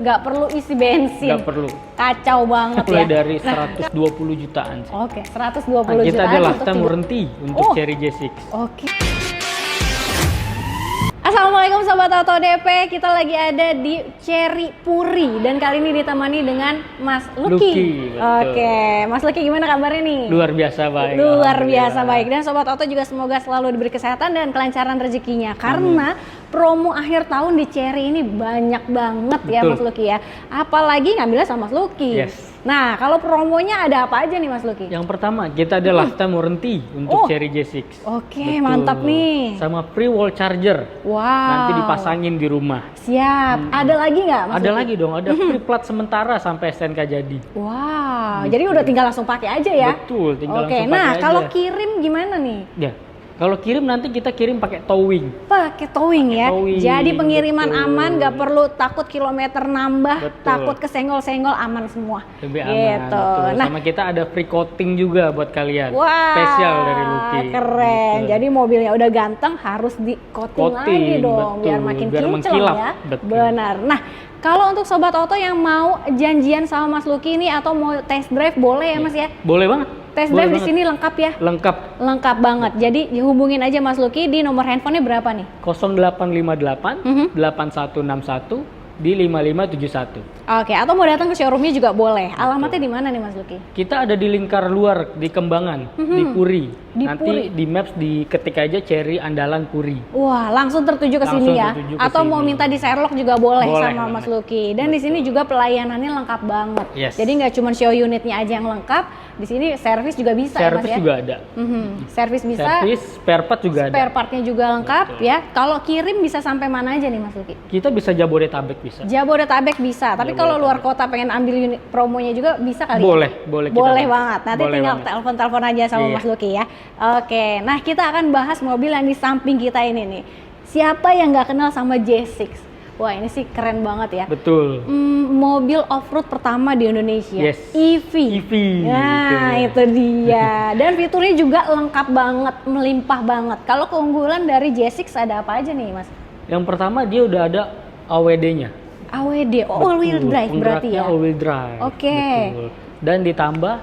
nggak perlu isi bensin. Nggak perlu. Kacau banget Mulai ya. dari 120 jutaan sih. Oke, 120 Nah, kita jutaan ada untuk lifetime tiga- warranty untuk Oh. Cherry J6. Oke. Assalamualaikum Sobat Auto DP, kita lagi ada di Cherry Puri dan kali ini ditemani dengan Mas Lucky. Lucky, betul. Oke, Mas Lucky gimana kabarnya nih? Luar biasa baik. Luar biasa Alhamdulillah. baik, dan Sobat Auto juga semoga selalu diberi kesehatan dan kelancaran rezekinya karena promo akhir tahun di Cherry ini banyak banget ya Betul. Mas Lucky ya. Apalagi ngambilnya sama Mas Lucky. Yes. Nah, kalau promonya ada apa aja nih Mas Lucky? Yang pertama, kita ada lifetime warranty Oh. untuk Cherry J6. Oke, Betul. mantap nih. Sama free wall charger. Wow. Nanti dipasangin di rumah. Siap. Ada lagi nggak Mas Ada Lucky? lagi dong, ada free plat sementara sampai STNK jadi. Wow, jadi udah tinggal langsung pakai aja ya? Betul, tinggal Oke, langsung nah pakai kalau aja. kirim gimana nih? Ya, kalau kirim nanti kita kirim pakai towing. Pakai towing ya. towing, Jadi pengiriman betul. aman, nggak perlu takut kilometer nambah, Betul. takut kesenggol-senggol, aman semua. Lebih aman. Gitu. Betul. Nah, Sama kita ada free coating juga buat kalian. wah, Spesial dari Lucky. keren. Gitu. Jadi mobilnya udah ganteng, harus di coating Coating, lagi dong, biar betul. makin Biar kinclong mengkilap. ya. Betul. Benar. Nah, kalau untuk Sobat Auto yang mau janjian sama Mas Lucky ini atau mau test drive boleh ya Mas ya? Boleh banget. Test Boleh drive di banget. sini lengkap ya? Lengkap. Lengkap banget. Jadi dihubungin aja Mas Lucky di nomor handphonenya berapa nih? 0858 Mhm. 8161 di 5571. Oke, atau mau datang ke showroomnya juga boleh. Alamatnya di mana nih Mas Lucky? Kita ada di lingkar luar di Kembangan, di Puri. Di Nanti Puri. di maps diketik aja Cherry Andalan Puri. Wah, langsung tertuju ke Langsung sini ya. tertuju ke Atau mau sini. minta di Sherlock juga boleh, Boleh sama banget. Mas Lucky. Dan di sini juga pelayanannya lengkap banget. Yes. Jadi nggak cuma show unitnya aja yang lengkap, di sini servis juga bisa Servis ya Mas ya. juga ada. Servis bisa. Servis, spare part juga ada. Spare partnya juga lengkap ya. Kalau kirim bisa sampai mana aja nih Mas Lucky? Kita bisa Jabodetabek bisa. Jabodetabek bisa, tapi kalau luar kota pengen ambil unit promonya juga bisa kali ya? Boleh, boleh kita Boleh bantu. banget. Nanti Boleh tinggal banget. telepon-telepon aja sama Iya. Mas Lucky ya. Oke, nah kita akan bahas mobil yang di samping kita ini nih. Siapa yang nggak kenal sama J6? Wah, ini sih keren banget ya. Betul. Mobil off-road pertama di Indonesia. Yes. EV. EV, Nah, betul. itu dia. Dan fiturnya juga lengkap banget, melimpah banget. Kalau keunggulan dari J6 ada apa aja nih, Mas? Yang pertama dia udah ada AWD-nya. AWD, all wheel drive berarti ya. All wheel drive. Oke. Betul. Dan ditambah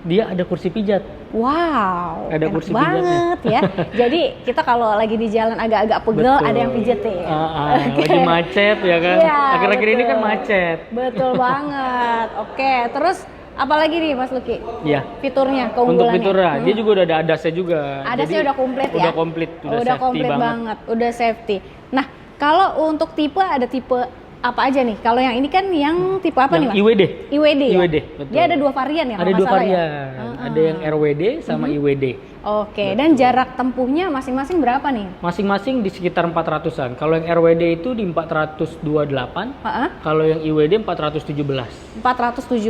dia ada kursi pijat. Wow, Ada enak kursi pijatnya. banget ya. Jadi kita kalau lagi di jalan agak-agak pegel, Betul. ada yang pijetin. Oke. Lagi macet ya kan. Iya, Akhir-akhir ini kan betul. macet. Betul banget. Oke, terus apalagi nih Mas Lucky? Iya. Fiturnya, Untuk keunggulannya. fiturnya, dia juga udah ada ADAS-nya juga. ADAS-nya Jadi, udah komplit ya? Udah komplit, udah safety komplit banget. Udah safety. Nah, kalau untuk tipe ada tipe apa aja nih? Kalau yang ini kan yang tipe apa nih Mas? IWD. IWD ya? IWD, betul. Dia ada dua varian ya? Ada kalau dua nggak salah ya? varian. Ada yang RWD sama IWD. Oke, dan jarak tempuhnya masing-masing berapa nih? Masing-masing di sekitar 400-an. Kalau yang RWD itu di 428, Heeh. kalau yang IWD 417. 417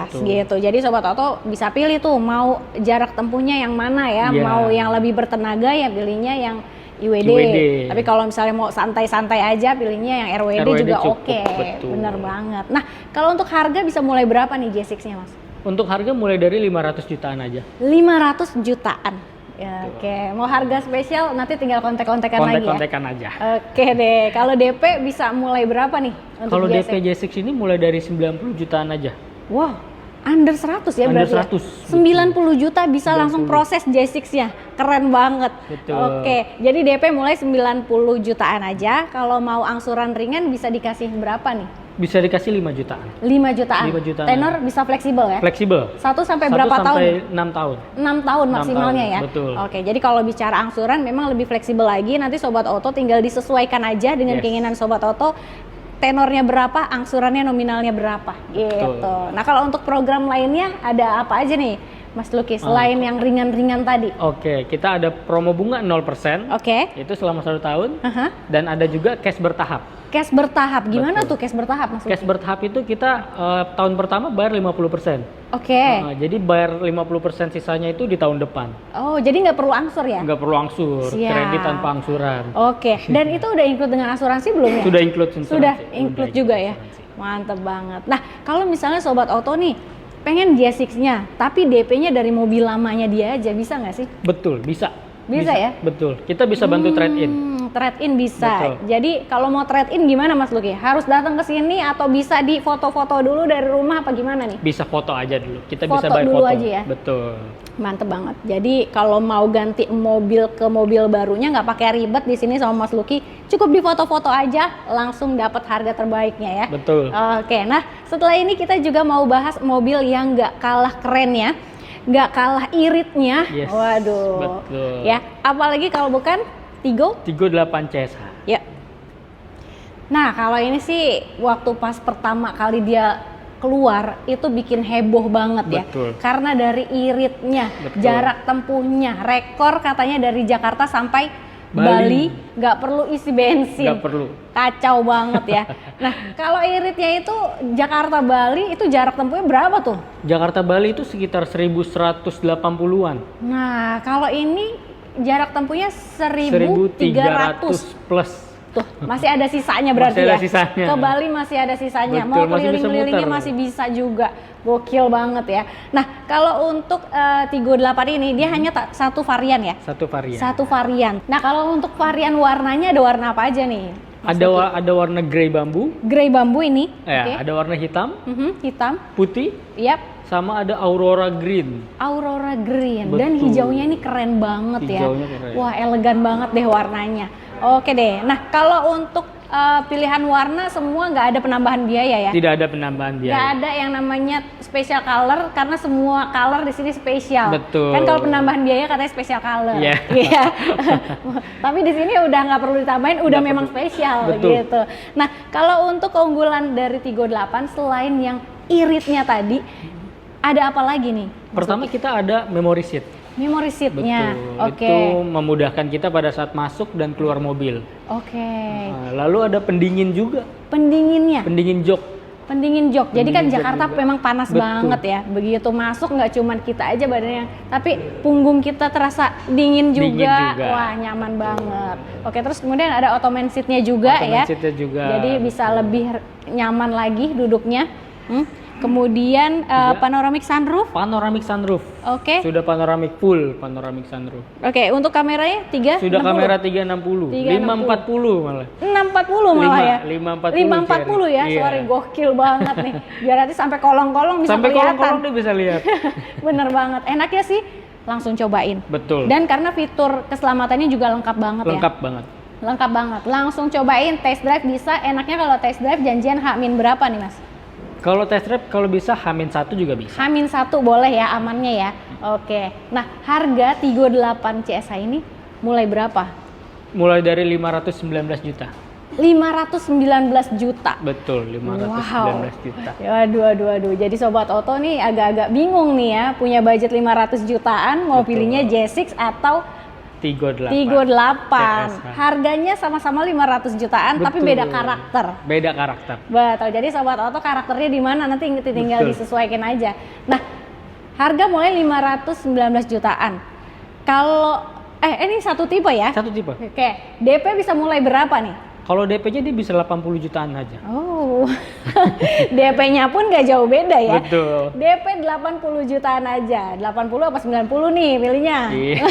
Betul. gitu. Jadi Sobat Auto bisa pilih tuh mau jarak tempuhnya yang mana ya. Iya. Mau yang lebih bertenaga ya pilihnya yang IWD. IWD. Tapi kalau misalnya mau santai-santai aja pilihnya yang RWD, RWD juga cukup, oke. betul. Bener banget. Nah, kalau untuk harga bisa mulai berapa nih J6-nya Mas? Untuk harga mulai dari 500 jutaan aja. 500 jutaan. Ya, oke. Mau harga spesial nanti tinggal kontak-kontakan lagi ya. Kontek-kontekan aja. Oke deh. Kalau DP bisa mulai berapa nih untuk Kalau J6? DP J6 ini mulai dari 90 jutaan aja. Wow, under 100 ya Under berarti. 100, 90 juta bisa 90. langsung proses J6-nya. Keren banget. Betul. Oke, jadi DP mulai 90 jutaan aja. Kalau mau angsuran ringan bisa dikasih berapa nih? Bisa dikasih 5 jutaan. 5 jutaan. 5 jutaan. Tenor bisa fleksibel ya? Fleksibel. 1 sampai 1 berapa tahun? sampai 6 tahun. 6 tahun 6 maksimalnya tahun, ya? betul. Oke, jadi kalau bicara angsuran memang lebih fleksibel lagi. Nanti Sobat Auto tinggal disesuaikan aja dengan Yes. keinginan Sobat Auto. Tenornya berapa, angsurannya nominalnya berapa gitu. Nah, kalau untuk program lainnya ada apa aja nih Mas Lucky selain yang ringan-ringan tadi? Oke, kita ada promo bunga 0%. Oke. Itu selama 1 tahun. Aha. Dan ada juga cash bertahap. Cash bertahap. Gimana Betul. tuh cash bertahap Mas Cash Lucky? bertahap itu kita tahun pertama bayar 50%. Oke. Jadi bayar 50% sisanya itu di tahun depan. Oh, jadi nggak perlu angsur ya? Nggak perlu angsur, Siap. kredit tanpa angsuran. Oke. Dan itu udah include dengan asuransi belum ya? Sudah include asuransi. Sudah include juga ya? asuransi. Mantep banget. Nah, kalau misalnya Sobat Auto nih pengen J6-nya, tapi DP-nya dari mobil lamanya dia aja, bisa nggak sih? Betul, bisa. Bisa ya? Betul. Kita bisa bantu trade in. Trade-in bisa. Betul. Jadi kalau mau trade-in gimana Mas Luki? Harus datang ke sini atau bisa di foto-foto dulu dari rumah apa gimana nih? Bisa foto aja dulu. Kita Foto bisa by dulu foto. aja ya? Betul. Mantep banget. Jadi kalau mau ganti mobil ke mobil barunya nggak pakai ribet di sini sama Mas Luki, cukup di foto-foto aja langsung dapat harga terbaiknya ya. Betul. Oke, nah setelah ini kita juga mau bahas mobil yang nggak kalah keren ya, nggak kalah iritnya. Yes, Waduh. betul. Ya, apalagi kalau bukan Tigo. Tigo 8 CSH. Ya. Nah, kalau ini sih waktu pas pertama kali dia keluar itu bikin heboh banget ya. Betul. Karena dari iritnya, Betul. jarak tempuhnya, rekor katanya dari Jakarta sampai Bali nggak perlu isi bensin. Nggak perlu. Kacau banget ya. Nah, kalau iritnya itu Jakarta Bali itu jarak tempuhnya berapa tuh? Jakarta Bali itu sekitar 1180-an. Nah, kalau ini jarak tempuhnya 1300 plus. tuh, masih ada sisanya berarti Masih ada ya. sisanya. Ke Bali masih ada sisanya. Betul, Mau masih bisa keliling-kelilingnya muter. masih bisa juga. Gokil banget ya. Nah, kalau untuk Tigo 8 ini dia hanya satu varian ya. Satu varian. Satu varian. Nah, kalau untuk varian warnanya ada warna apa aja nih? Mas Ada Luki? ada warna grey bambu, Grey bambu ini. ya, Oke. ada warna hitam, Hitam. putih, Yap. sama ada aurora green. Aurora green dan Betul. hijaunya ini keren banget Hijaunya ya. keren. Wah, elegan banget deh warnanya. Oke deh. Nah, kalau untuk pilihan warna semua nggak ada penambahan biaya ya? Tidak ada penambahan Nggak biaya. ada yang namanya special color karena semua color di sini spesial. Betul. Kan kalau penambahan biaya katanya special color. Iya. Iya. Tapi di sini udah nggak perlu ditambahin, udah Nggak memang perlu. spesial Betul. gitu. Nah, kalau untuk keunggulan dari Tigo 8 selain yang iritnya tadi, ada apa lagi nih? Pertama kita ada memory seat. Memory seat-nya. Betul. Oke. Itu memudahkan kita pada saat masuk dan keluar mobil. Oke. Nah, lalu ada pendingin juga, Pendinginnya. pendingin jok. Pendingin jok. Jadi kan Pendingin jok Jakarta juga. memang panas Betul. banget ya. Begitu masuk nggak cuman kita aja badannya, tapi punggung kita terasa dingin juga. Dingin juga. Wah, nyaman banget. Oke, terus kemudian ada ottoman seat-nya juga ya. Ottoman seat-nya juga. Jadi bisa lebih nyaman lagi duduknya. Kemudian panoramic sunroof. Panoramic sunroof. Oke. Sudah panoramic full panoramic sunroof. Oke, untuk kameranya 3 Sudah kamera 360, 540 malah. 640 malah ya. 540 540 ya. Iya. Sorry, gokil banget nih. Biar nanti sampai kolong-kolong bisa Sampai kelihatan. kolong-kolong dia bisa lihat. Bener banget. Enaknya sih langsung cobain. Betul. Dan karena fitur keselamatannya juga lengkap banget Lengkap ya. banget. Lengkap banget. Langsung cobain, test drive bisa. Enaknya kalau test drive janjian H-min berapa nih, Mas? Kalau test drive kalau bisa H-1 juga bisa. H-1 boleh ya, amannya ya. Oke. Nah, harga Tigo 8 CSH ini mulai berapa? Mulai dari 519 juta. 519 juta. Betul, 519 juta. Ya, aduh. Jadi Sobat Oto nih agak-agak bingung nih ya, punya budget 500 jutaan, mau Betul. pilihnya J6 atau Tigo 8. Tigo 8. CSH. Harganya sama-sama 500 jutaan, tapi Betul. beda karakter. Beda karakter. Betul. Jadi Sobat Oto karakternya di mana nanti tinggal Betul. disesuaikan aja. Nah, harga mulai 519 jutaan. Kalau ini satu tipe ya? Satu tipe. Oke, DP bisa mulai berapa nih? Kalau DP-nya dia bisa 80 jutaan aja. Oh, DP-nya pun nggak jauh beda ya. Betul. DP 80 jutaan aja. 80 apa 90 nih pilihnya? Iya.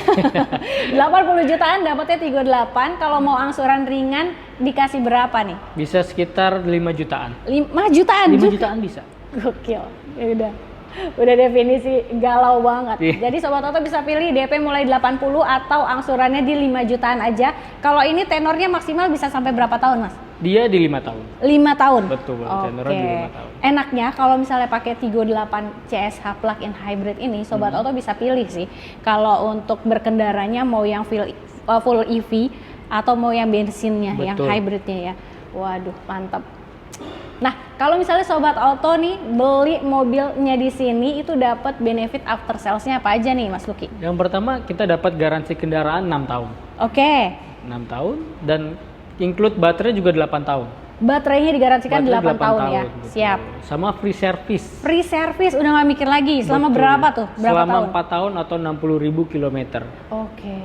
80 jutaan dapatnya Tigo 8. Kalau mau angsuran ringan dikasih berapa nih? Bisa sekitar 5 jutaan. 5 jutaan 5 juga? jutaan bisa. Gokil. Ya udah definisi galau banget. Iya. Jadi Sobat Oto bisa pilih DP mulai 80 atau angsurannya di 5 jutaan aja. Kalau ini tenornya maksimal bisa sampai berapa tahun, Mas? Dia di 5 tahun. 5 tahun. Betul, tenornya di 5 tahun. Enaknya kalau misalnya pakai Tigo 8 CSH plug-in hybrid ini, Sobat Oto bisa pilih sih. Kalau untuk berkendaranya mau yang full EV atau mau yang bensinnya, yang Betul. hybridnya ya. Waduh, mantap. Nah, kalau misalnya Sobat Oto nih beli mobilnya di sini itu dapat benefit after sales-nya apa aja nih, Mas Luki? Yang pertama kita dapat garansi kendaraan 6 tahun. Oke. 6 tahun dan include baterai juga 8 tahun. Baterainya digaransikan Baterai 8 tahun ya. betul. Siap. Sama free service. Free service udah nggak mikir lagi. Selama Betul. berapa tuh? Berapa Selama tahun? 4 tahun atau 60.000 kilometer. Oke.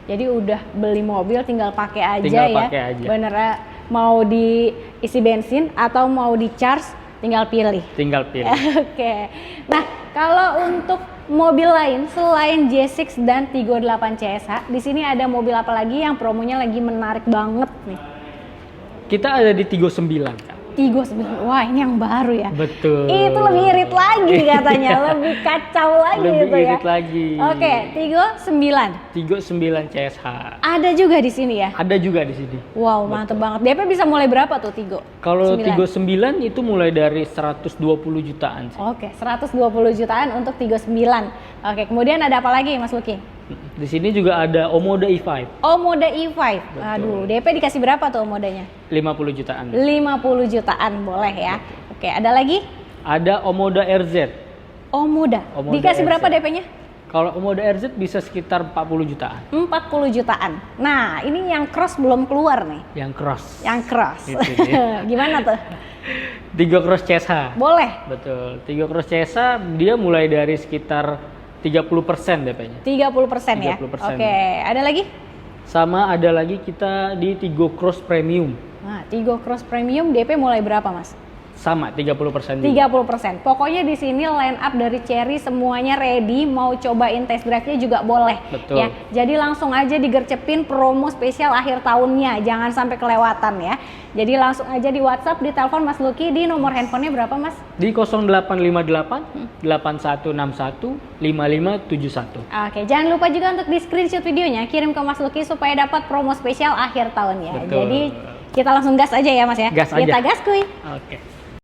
Jadi udah beli mobil tinggal pakai aja Tinggal ya. pakai aja. Bener, mau diisi bensin atau mau di charge tinggal pilih. Tinggal pilih. Oke. Nah, kalau untuk mobil lain selain J6 dan Tigo 8 CSH. Di sini ada mobil apa lagi yang promonya lagi menarik banget nih? Kita ada di Tigo 9, Kak. Tigo 9, wah ini yang baru ya. Betul. Itu lebih irit lagi katanya, lebih kacau lagi Lebih itu ya. irit lagi. Oke, Tigo 9. Tigo 9 CSH. Ada juga di sini ya. Ada juga di sini. Wow, mantep banget. DP bisa mulai berapa tuh Tigo? Kalau 9? Tigo 9 itu mulai dari 120 jutaan sih. Oke, 120 jutaan untuk Tigo 9. Oke, kemudian ada apa lagi Mas Luki? Di sini juga ada Omoda i5. Omoda i5. Betul. Aduh, DP dikasih berapa tuh Omodanya? 50 jutaan. 50 jutaan boleh ya. Oke, ada lagi? Ada Omoda RZ. Omoda. Omoda Dikasih berapa RZ. DP-nya? Kalau Omoda RZ bisa sekitar 40 jutaan. 40 jutaan. Nah, ini yang cross belum keluar nih. Yang cross. Yang cross. Itu dia. Gimana tuh? Tigo Cross CSH. Boleh. Betul. Tigo Cross CSH dia mulai dari sekitar 30% DP-nya. 30% ya. 30%. Oke, ada lagi? Sama ada lagi kita di Tigo Cross Premium. Nah, Tigo Cross Premium DP mulai berapa, Mas? Sama 30% juga. 30%. Pokoknya di sini line up dari Cherry semuanya ready, mau cobain test drive-nya juga boleh. Betul. Ya. Jadi langsung aja digercepin promo spesial akhir tahunnya, jangan sampai kelewatan ya. Jadi langsung aja di WhatsApp, di telepon Mas Luki di nomor handphonenya berapa, Mas? Di 0858 8161 5571. Oke, jangan lupa juga untuk di screenshot videonya, kirim ke Mas Luki supaya dapat promo spesial akhir tahunnya. Betul. Jadi kita langsung gas aja ya Mas ya. Gas aja. Kita gas kuy. Oke.